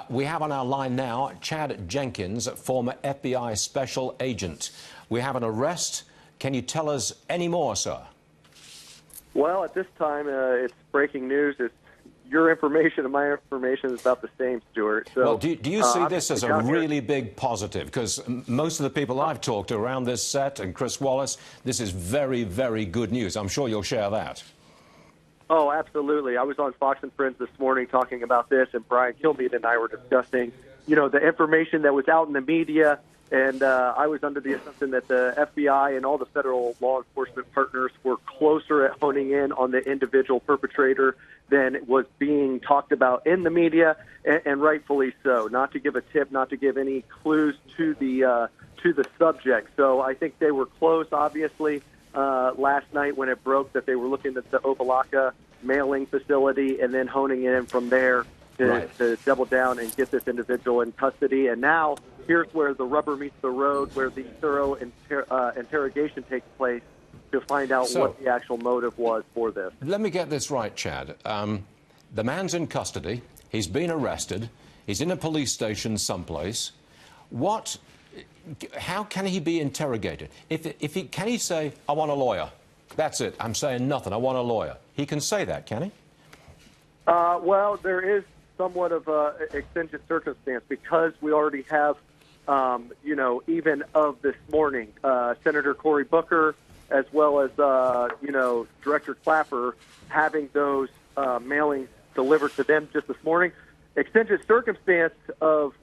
We have on our line now Chad Jenkins, former FBI special agent. We have an arrest. Can you tell us any more, sir? Well, at this time, it's breaking news. It's your information and my information is about the same, Stuart. So, well, do you see this as a really big positive? Because most of the people I've talked to around this set, and Chris Wallace, this is very, very good news. I'm sure you'll share that. Oh, absolutely. I was on Fox and Friends this morning talking about this, and Brian Kilmeade and I were discussing, the information that was out in the media, and I was under the assumption that the FBI and all the federal law enforcement partners were closer at honing in on the individual perpetrator than was being talked about in the media, and rightfully so. Not to give a tip, not to give any clues to the subject. So I think they were close, obviously. Last night when it broke that they were looking at the Opa-locka mailing facility and then honing in from there to double down and get this individual in custody. And now here's where the rubber meets the road, where the thorough interrogation takes place to find out what the actual motive was for this. Let me get this right, Chad. The man's in custody. He's been arrested. He's in a police station someplace. How can he be interrogated? Can he say, I want a lawyer? That's it. I'm saying nothing. I want a lawyer. He can say that, can he? Well, there is somewhat of an exigent circumstance because we already have, even of this morning, Senator Cory Booker, as well as, Director Clapper, having those mailings delivered to them just this morning. Exigent circumstance of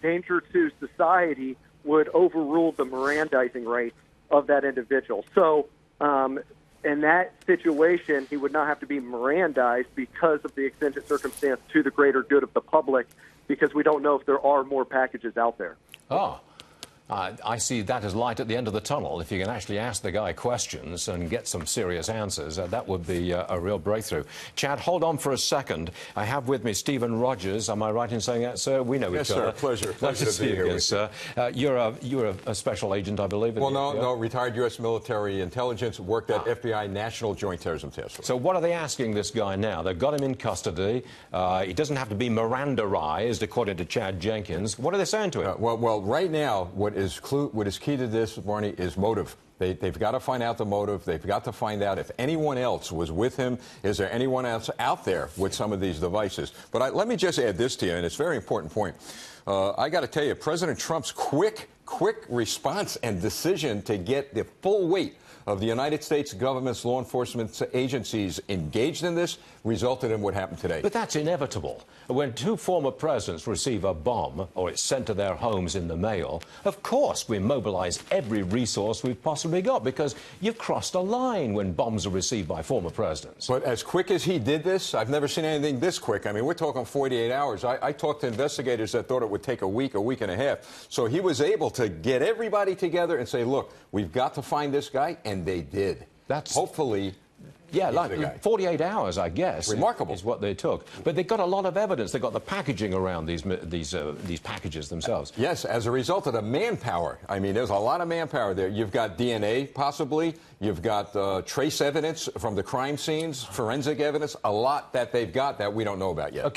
danger to society would overrule the Mirandizing rights of that individual. So in that situation, he would not have to be Mirandized because of the exigent circumstance to the greater good of the public, because we don't know if there are more packages out there. Oh. I see that as light at the end of the tunnel. If you can actually ask the guy questions and get some serious answers, that would be a real breakthrough. Chad, hold on for a second. I have with me Stephen Rogers. Am I right in saying that, sir? We know each other. Yes, sir. Pleasure to be here with you. Sir. You're a special agent, I believe. Well, no, retired U.S. military intelligence, worked at FBI National Joint Terrorism Task Force. So what are they asking this guy now? They've got him in custody. He doesn't have to be Mirandaized, according to Chad Jenkins. What are they saying to him? Well, right now, what is key to this, Barney, is motive. They've got to find out the motive. They've got to find out if anyone else was with him. Is there anyone else out there with some of these devices? But let me just add this to you, and it's a very important point. I got to tell you, President Trump's quick response and decision to get the full weight of the United States government's law enforcement agencies engaged in this resulted in what happened today. But that's inevitable. When two former presidents receive a bomb or it's sent to their homes in the mail, of course we mobilize every resource we've possibly got, because you've crossed a line when bombs are received by former presidents. But as quick as he did this, I've never seen anything this quick. I mean, we're talking 48 hours. I talked to investigators that thought it would take a week and a half. So he was able to get everybody together and say, look, we've got to find this guy, and they did. That's hopefully. Yeah, like 48 hours, I guess. Remarkable. Is what they took. But they've got a lot of evidence. They've got the packaging around these packages themselves. Yes, as a result of the manpower. I mean, there's a lot of manpower there. You've got DNA, possibly. You've got trace evidence from the crime scenes, forensic evidence, a lot that they've got that we don't know about yet. Okay.